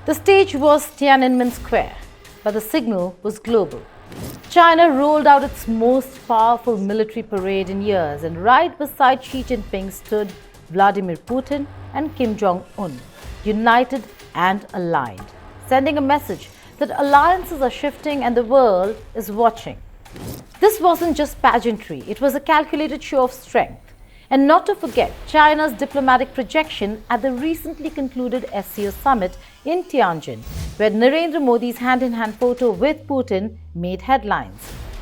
The stage was Tiananmen Square, but the signal was global. China rolled out its most powerful military parade in years, and right beside Xi Jinping stood Vladimir Putin and Kim Jong-un, united and aligned, sending a message that alliances are shifting and the world is watching. This wasn't just pageantry, it was a calculated show of strength. And not to forget China's diplomatic projection at the recently concluded SCO summit in Tianjin, where Narendra Modi's hand-in-hand photo with Putin made headlines.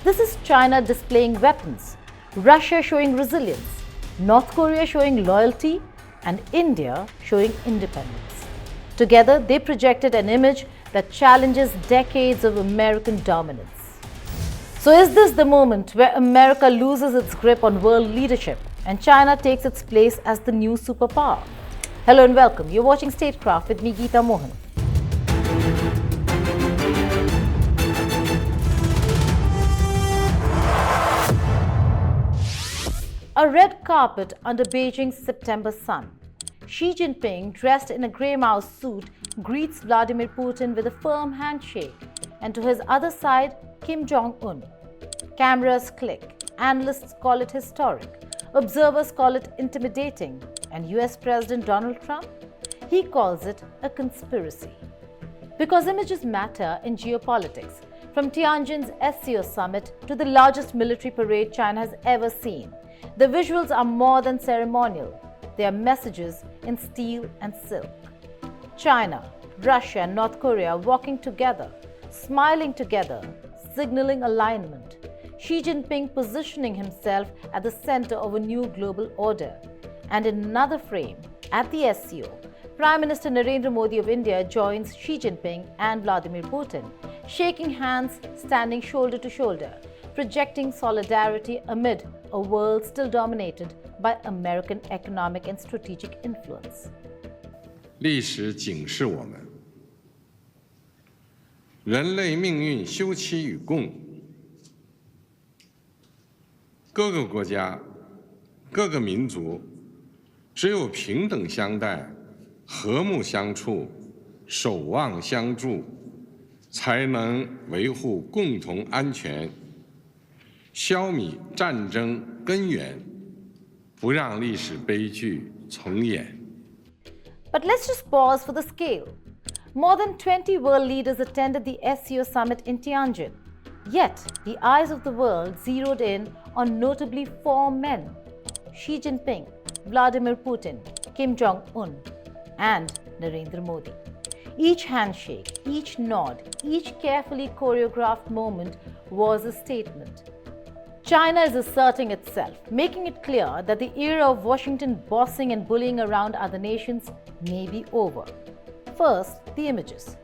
This is China displaying weapons, Russia showing resilience, North Korea showing loyalty, and India showing independence. Together, they projected an image that challenges decades of American dominance. So is this the moment where America loses its grip on world leadership and China takes its place as the new superpower? Hello and welcome. You're watching Statecraft with me, Geeta Mohan. A red carpet under Beijing's September sun. Xi Jinping, dressed in a grey mouse suit, greets Vladimir Putin with a firm handshake, and to his other side, Kim Jong-un. Cameras click, analysts call it historic, observers call it intimidating, and US President Donald Trump? He calls it a conspiracy. Because images matter in geopolitics, from Tianjin's SCO summit to the largest military parade China has ever seen, the visuals are more than ceremonial. They are messages in steel and silk. China, Russia and North Korea walking together, smiling together, signaling alignment. Xi Jinping positioning himself at the center of a new global order. And in another frame, at the SCO, Prime Minister Narendra Modi of India joins Xi Jinping and Vladimir Putin, shaking hands, standing shoulder to shoulder, projecting solidarity amid a world still dominated by American economic and strategic influence. 历史警示我们，人类命运休戚与共，各个国家、各个民族，只有平等相待、和睦相处、守望相助，才能维护共同安全，消弭战争根源，不让历史悲剧重演。 But let's just pause for the scale. More than 20 world leaders attended the SCO summit in Tianjin. Yet, the eyes of the world zeroed in on notably four men: Xi Jinping, Vladimir Putin, Kim Jong-un, and Narendra Modi. Each handshake, each nod, each carefully choreographed moment was a statement. China is asserting itself, making it clear that the era of Washington bossing and bullying around other nations may be over. First, the images.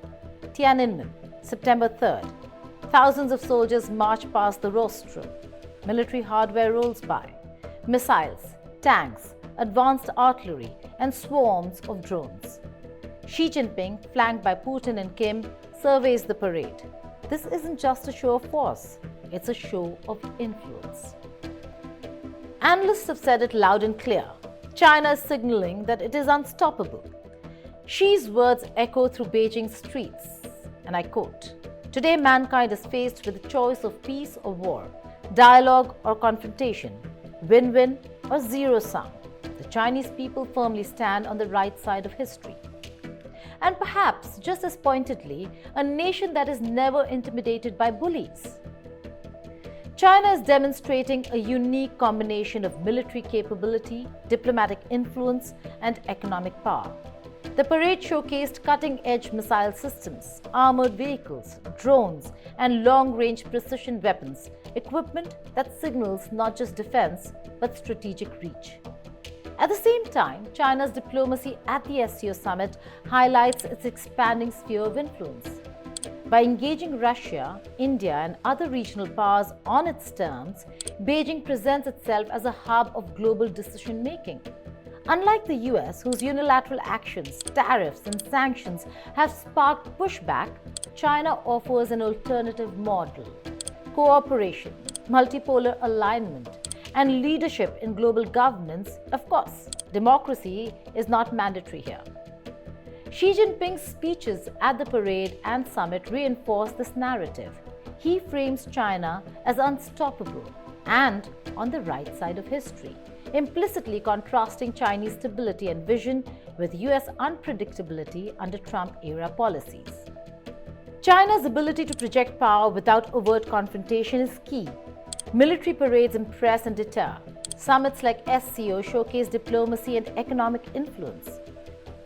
Tiananmen, September 3rd. Thousands of soldiers march past the rostrum. Military hardware rolls by. Missiles, tanks, advanced artillery, and swarms of drones. Xi Jinping, flanked by Putin and Kim, surveys the parade. This isn't just a show of force, it's a show of influence. Analysts have said it loud and clear. China is signaling that it is unstoppable. Xi's words echo through Beijing's streets, and I quote, "Today mankind is faced with a choice of peace or war, dialogue or confrontation, win-win or zero-sum. The Chinese people firmly stand on the right side of history." And perhaps, just as pointedly, a nation that is never intimidated by bullies. China is demonstrating a unique combination of military capability, diplomatic influence, and economic power. The parade showcased cutting-edge missile systems, armored vehicles, drones, and long-range precision weapons, equipment that signals not just defense, but strategic reach. At the same time, China's diplomacy at the SCO summit highlights its expanding sphere of influence. By engaging Russia, India, and other regional powers on its terms, Beijing presents itself as a hub of global decision-making. Unlike the US, whose unilateral actions, tariffs, and sanctions have sparked pushback, China offers an alternative model: cooperation, multipolar alignment, and leadership in global governance. Of course, democracy is not mandatory here. Xi Jinping's speeches at the parade and summit reinforce this narrative. He frames China as unstoppable and on the right side of history, implicitly contrasting Chinese stability and vision with US unpredictability under Trump-era policies. China's ability to project power without overt confrontation is key. Military parades impress and deter. Summits like SCO showcase diplomacy and economic influence.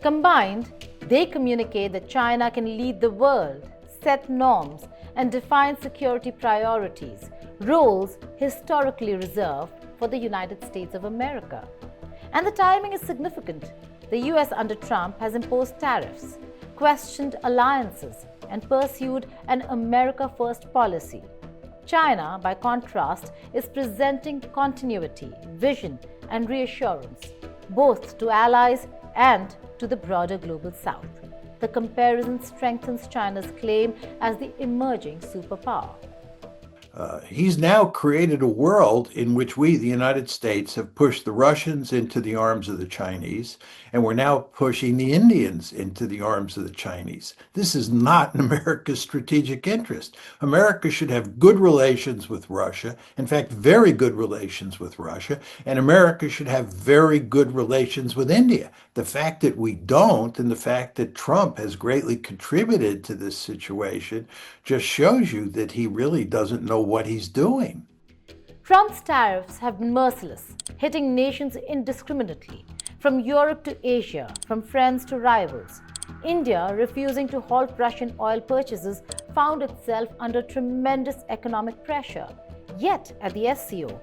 Combined, they communicate that China can lead the world, set norms, and define security priorities, roles historically reserved for the United States of America. And the timing is significant. The US under Trump has imposed tariffs, questioned alliances, and pursued an America First policy. China, by contrast, is presenting continuity, vision, and reassurance, both to allies and to the broader global South. The comparison strengthens China's claim as the emerging superpower. He's now created a world in which we, the United States, have pushed the Russians into the arms of the Chinese, and we're now pushing the Indians into the arms of the Chinese. This is not in America's strategic interest. America should have good relations with Russia, in fact, very good relations with Russia, and America should have very good relations with India. The fact that we don't, and the fact that Trump has greatly contributed to this situation, just shows you that he really doesn't know what he's doing. Trump's tariffs have been merciless, hitting nations indiscriminately, from Europe to Asia, from friends to rivals. India, refusing to halt Russian oil purchases, found itself under tremendous economic pressure. Yet, at the SCO,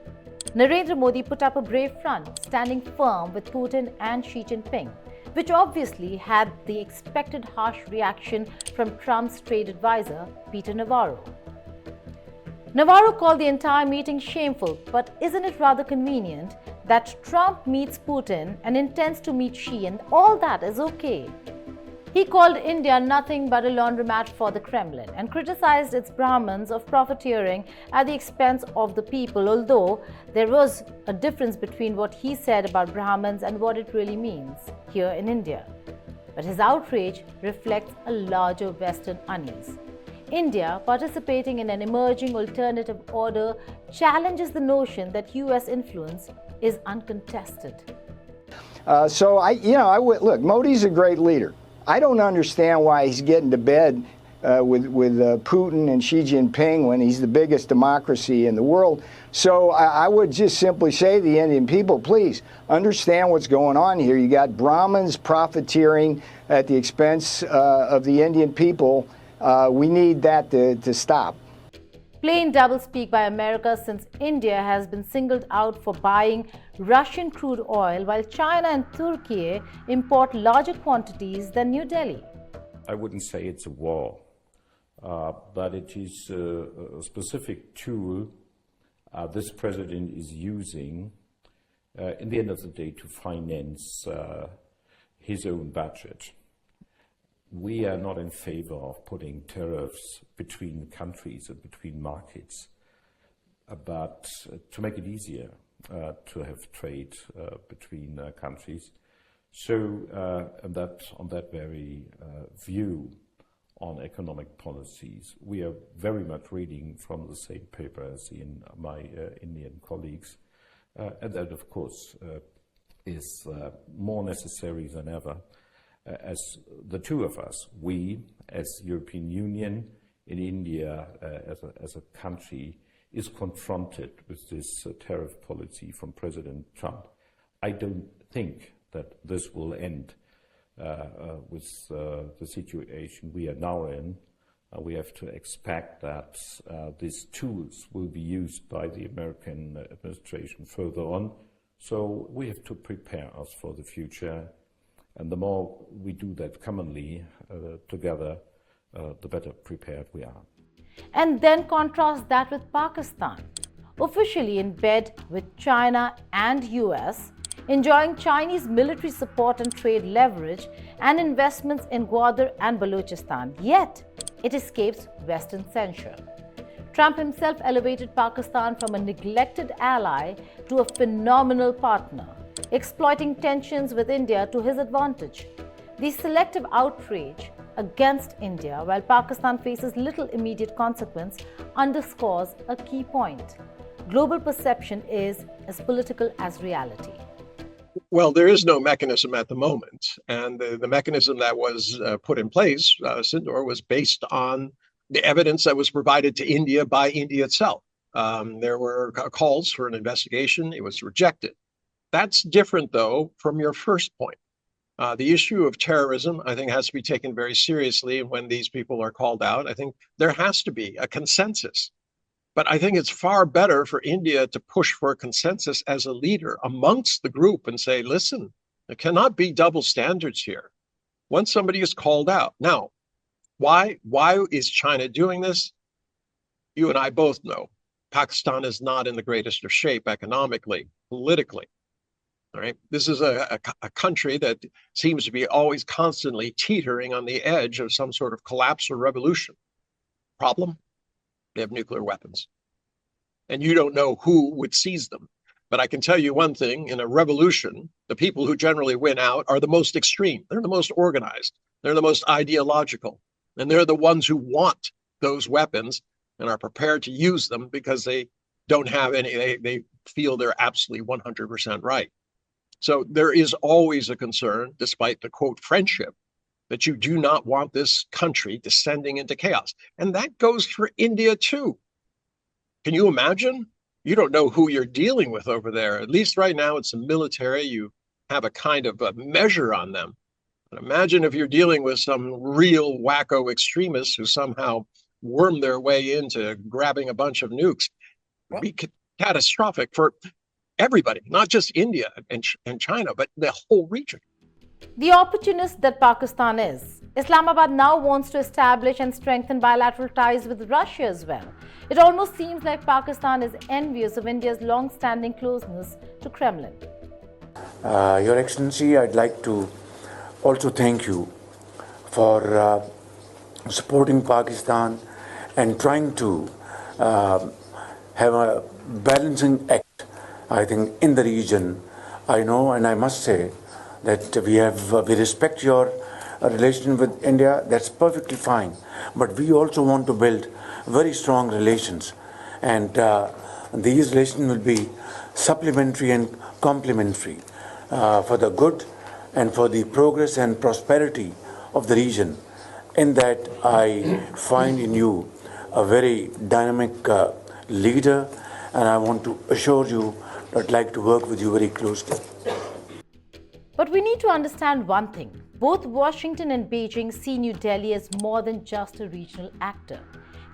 Narendra Modi put up a brave front, standing firm with Putin and Xi Jinping, which obviously had the expected harsh reaction from Trump's trade advisor, Peter Navarro. Navarro called the entire meeting shameful, but isn't it rather convenient that Trump meets Putin and intends to meet Xi, and all that is okay? He called India nothing but a laundromat for the Kremlin and criticized its Brahmins of profiteering at the expense of the people, although there was a difference between what he said about Brahmins and what it really means here in India. But his outrage reflects a larger Western unease. India, participating in an emerging alternative order, challenges the notion that US influence is uncontested. Look, Modi's a great leader. I don't understand why he's getting to bed with Putin and Xi Jinping when he's the biggest democracy in the world. So I would just simply say to the Indian people, please understand what's going on here. You got Brahmins profiteering at the expense of the Indian people. We need that to stop. Plain doublespeak by America, since India has been singled out for buying Russian crude oil while China and Turkey import larger quantities than New Delhi. I wouldn't say it's a war, but it is a specific tool this president is using in the end of the day to finance his own budget. We are not in favor of putting tariffs between countries and between markets, but to make it easier to have trade between countries. So on that very view on economic policies, we are very much reading from the same paper as my Indian colleagues, and that of course is more necessary than ever. As the two of us, we as European Union in India as a country is confronted with this tariff policy from President Trump. I don't think that this will end with the situation we are now in. We have to expect that these tools will be used by the American administration further on. So we have to prepare us for the future. And the more we do that commonly together, the better prepared we are. And then contrast that with Pakistan, officially in bed with China and US, enjoying Chinese military support and trade leverage and investments in Gwadar and Balochistan. Yet, it escapes Western censure. Trump himself elevated Pakistan from a neglected ally to a phenomenal partner, exploiting tensions with India to his advantage. The selective outrage against India, while Pakistan faces little immediate consequence, underscores a key point. Global perception is as political as reality. Well, there is no mechanism at the moment. And the mechanism that was put in place, Sindor, was based on the evidence that was provided to India by India itself. There were calls for an investigation. It was rejected. That's different, though, from your first point. The issue of terrorism, I think, has to be taken very seriously. And when these people are called out, I think there has to be a consensus. But I think it's far better for India to push for a consensus as a leader amongst the group and say, listen, there cannot be double standards here. Once somebody is called out. Now, why is China doing this? You and I both know Pakistan is not in the greatest of shape economically, politically. All right. This is a country that seems to be always constantly teetering on the edge of some sort of collapse or revolution. Problem? They have nuclear weapons. And you don't know who would seize them. But I can tell you one thing, in a revolution, the people who generally win out are the most extreme. They're the most organized. They're the most ideological. And they're the ones who want those weapons and are prepared to use them because they don't have any, they feel they're absolutely 100% right. So there is always a concern, despite the quote friendship, that you do not want this country descending into chaos. And that goes for India too. Can you imagine? You don't know who you're dealing with over there. At least right now it's the military. You have a kind of a measure on them. But imagine if you're dealing with some real wacko extremists who somehow worm their way into grabbing a bunch of nukes. It would be catastrophic for everybody, not just India and China, but the whole region. The opportunist that Pakistan is, Islamabad now wants to establish and strengthen bilateral ties with Russia as well. It almost seems like Pakistan is envious of India's long-standing closeness to Kremlin. Your Excellency, I'd like to also thank you for supporting Pakistan and trying to have a balancing act, I think, in the region. I know, and I must say, that we respect your relation with India. That's perfectly fine. But we also want to build very strong relations, and these relations will be supplementary and complementary for the good and for the progress and prosperity of the region. In that, I find in you a very dynamic leader, and I want to assure you that I'd like to work with you very closely. But we need to understand one thing. Both Washington and Beijing see New Delhi as more than just a regional actor.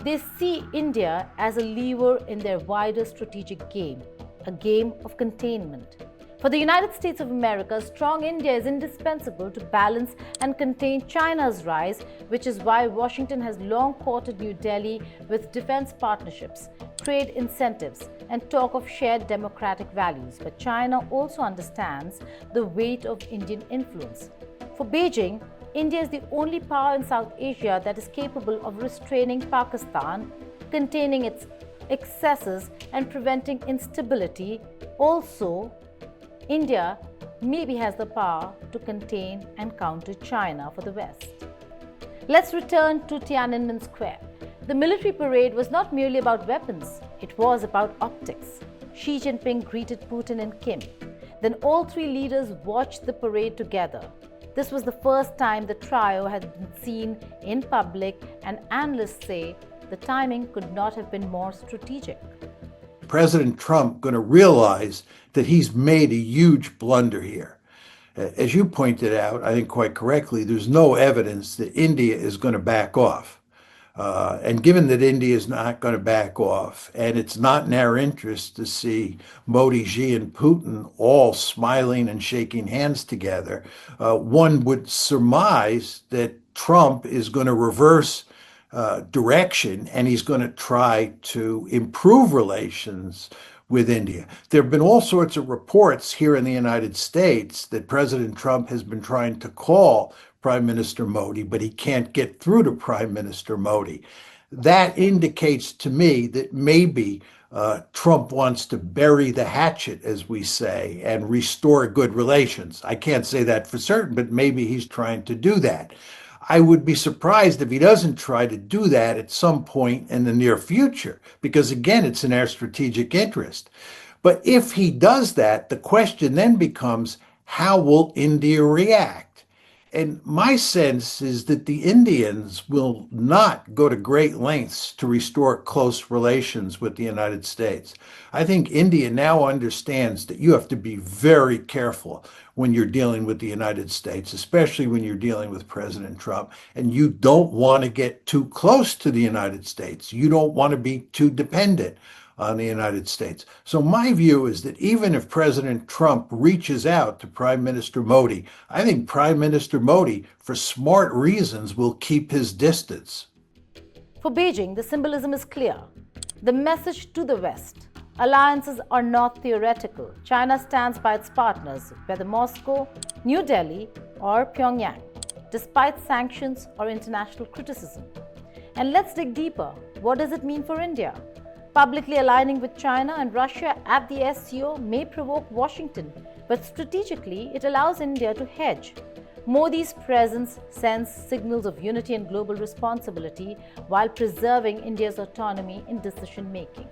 They see India as a lever in their wider strategic game, a game of containment. For the United States of America, strong India is indispensable to balance and contain China's rise, which is why Washington has long courted New Delhi with defense partnerships, trade incentives, and talk of shared democratic values. But China also understands the weight of Indian influence. For Beijing, India is the only power in South Asia that is capable of restraining Pakistan, containing its excesses, and preventing instability. Also, India maybe has the power to contain and counter China for the West. Let's return to Tiananmen Square. The military parade was not merely about weapons, it was about optics. Xi Jinping greeted Putin and Kim. Then all three leaders watched the parade together. This was the first time the trio had been seen in public, and analysts say the timing could not have been more strategic. President Trump going to realize that he's made a huge blunder here. As you pointed out, I think quite correctly, there's no evidence that India is going to back off. And given that India is not going to back off, and it's not in our interest to see Modi, Xi, and Putin all smiling and shaking hands together, one would surmise that Trump is going to reverse direction, and he's going to try to improve relations with India. There have been all sorts of reports here in the United States that President Trump has been trying to call Prime Minister Modi, but he can't get through to Prime Minister Modi. That indicates to me that maybe Trump wants to bury the hatchet, as we say, and restore good relations. I can't say that for certain, but maybe he's trying to do that. I would be surprised if he doesn't try to do that at some point in the near future, because again, it's in our strategic interest. But if he does that, the question then becomes, how will India react? And my sense is that the Indians will not go to great lengths to restore close relations with the United States. I think India now understands that you have to be very careful when you're dealing with the United States, especially when you're dealing with President Trump, and you don't want to get too close to the United States. You don't want to be too dependent on the United States. So my view is that even if President Trump reaches out to Prime Minister Modi, I think Prime Minister Modi, for smart reasons, will keep his distance. For Beijing, the symbolism is clear. The message to the West: alliances are not theoretical. China stands by its partners, whether Moscow, New Delhi, or Pyongyang, despite sanctions or international criticism. And let's dig deeper. What does it mean for India? Publicly aligning with China and Russia at the SCO may provoke Washington, but strategically it allows India to hedge. Modi's presence sends signals of unity and global responsibility while preserving India's autonomy in decision-making.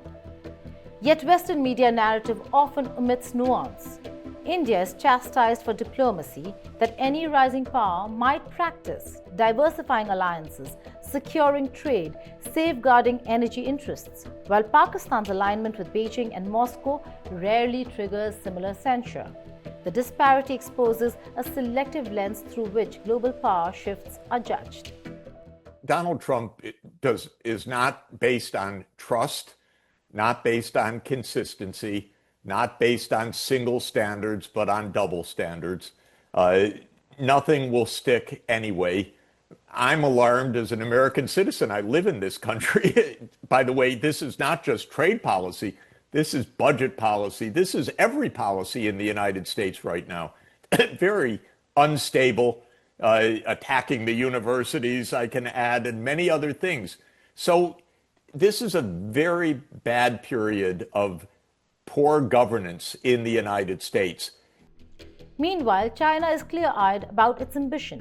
Yet Western media narrative often omits nuance. India is chastised for diplomacy that any rising power might practice, diversifying alliances, securing trade, safeguarding energy interests, while Pakistan's alignment with Beijing and Moscow rarely triggers similar censure. The disparity exposes a selective lens through which global power shifts are judged. Donald Trump is not based on trust, not based on consistency, not based on single standards, but on double standards. Nothing will stick anyway. I'm alarmed as an American citizen. I live in this country. By the way, this is not just trade policy. This is budget policy. This is every policy in the United States right now. Very unstable, attacking the universities, I can add, and many other things. So this is a very bad period of poor governance in the United States. Meanwhile, China is clear-eyed about its ambition.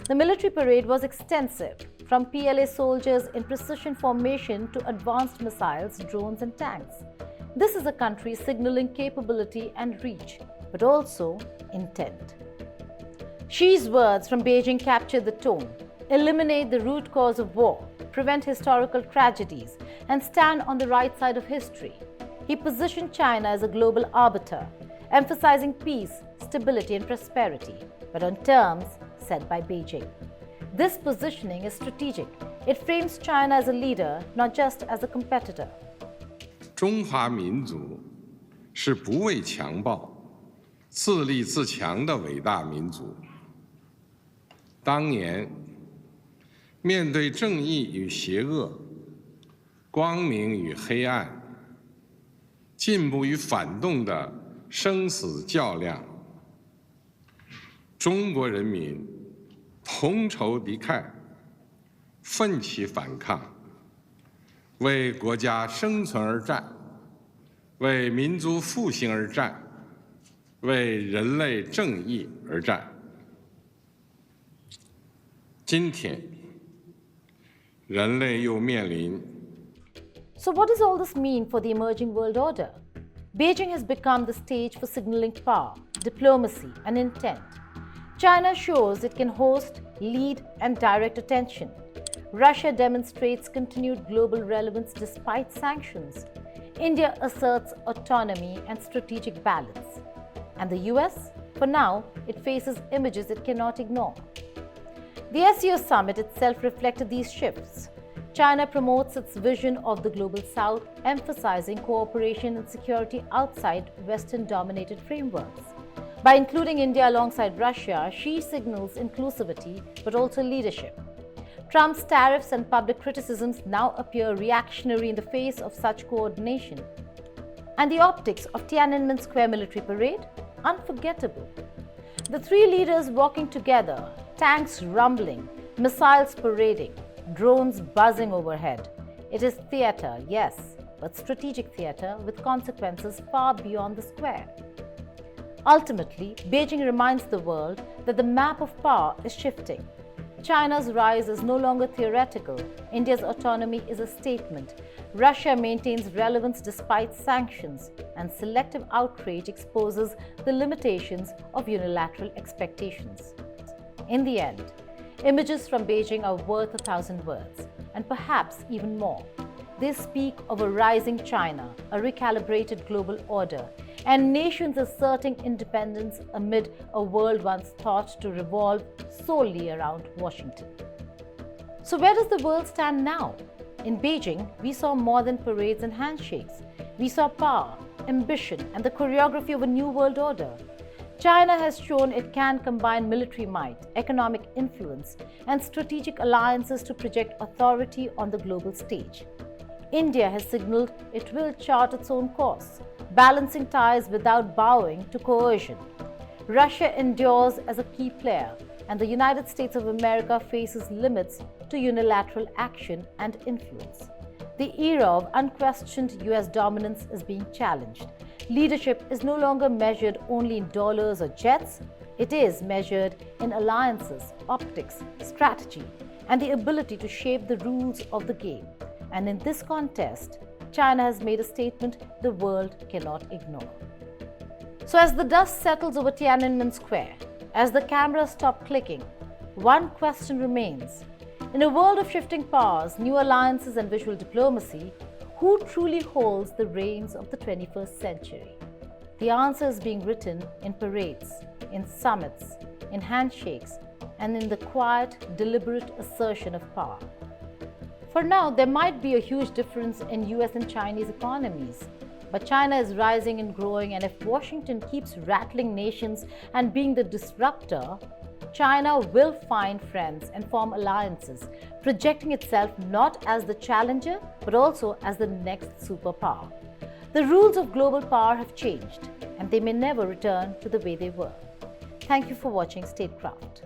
The military parade was extensive, from PLA soldiers in precision formation to advanced missiles, drones and tanks. This is a country signaling capability and reach, but also intent. Xi's words from Beijing captured the tone: eliminate the root cause of war, prevent historical tragedies, and stand on the right side of history. He positioned China as a global arbiter, emphasizing peace, stability, and prosperity, but on terms set by Beijing. This positioning is strategic. It frames China as a leader, not just as a competitor. 中华民族是不畏强暴、自立自强的伟大民族。当年，面对正义与邪恶、光明与黑暗、进步与反动的生死较量，中国人民同仇敌忾，奋起反抗，为国家生存而战，为民族复兴而战，为人类正义而战。今天，人类又面临 So what does all this mean for the emerging world order? Beijing has become the stage for signaling power, diplomacy, and intent. China shows it can host, lead, and direct attention. Russia demonstrates continued global relevance despite sanctions. India asserts autonomy and strategic balance. And the US? For now, it faces images it cannot ignore. The SCO summit itself reflected these shifts. China promotes its vision of the global south, emphasizing cooperation and security outside Western-dominated frameworks. By including India alongside Russia, Xi signals inclusivity but also leadership. Trump's tariffs and public criticisms now appear reactionary in the face of such coordination. And the optics of Tiananmen Square military parade? Unforgettable. The three leaders walking together, tanks rumbling, missiles parading, drones buzzing overhead. It is theater, yes, but strategic theater with consequences far beyond the square. Ultimately, Beijing reminds the world that the map of power is shifting. China's rise is no longer theoretical. India's autonomy is a statement. Russia maintains relevance despite sanctions, and selective outrage exposes the limitations of unilateral expectations. In the end, images from Beijing are worth 1,000 words, and perhaps even more. They speak of a rising China, a recalibrated global order, and nations asserting independence amid a world once thought to revolve solely around Washington. So where does the world stand now? In Beijing, we saw more than parades and handshakes. We saw power, ambition, and the choreography of a new world order. China has shown it can combine military might, economic influence, and strategic alliances to project authority on the global stage. India has signaled it will chart its own course, balancing ties without bowing to coercion. Russia endures as a key player, and the United States of America faces limits to unilateral action and influence. The era of unquestioned US dominance is being challenged. Leadership is no longer measured only in dollars or jets. It is measured in alliances, optics, strategy, and the ability to shape the rules of the game. And in this contest, China has made a statement the world cannot ignore. So as the dust settles over Tiananmen Square, as the cameras stop clicking, one question remains. In a world of shifting powers, new alliances and visual diplomacy, who truly holds the reins of the 21st century? The answer is being written in parades, in summits, in handshakes, and in the quiet, deliberate assertion of power. For now, there might be a huge difference in US and Chinese economies, but China is rising and growing, and if Washington keeps rattling nations and being the disruptor, China will find friends and form alliances, projecting itself not as the challenger, but also as the next superpower. The rules of global power have changed, and they may never return to the way they were. Thank you for watching Statecraft.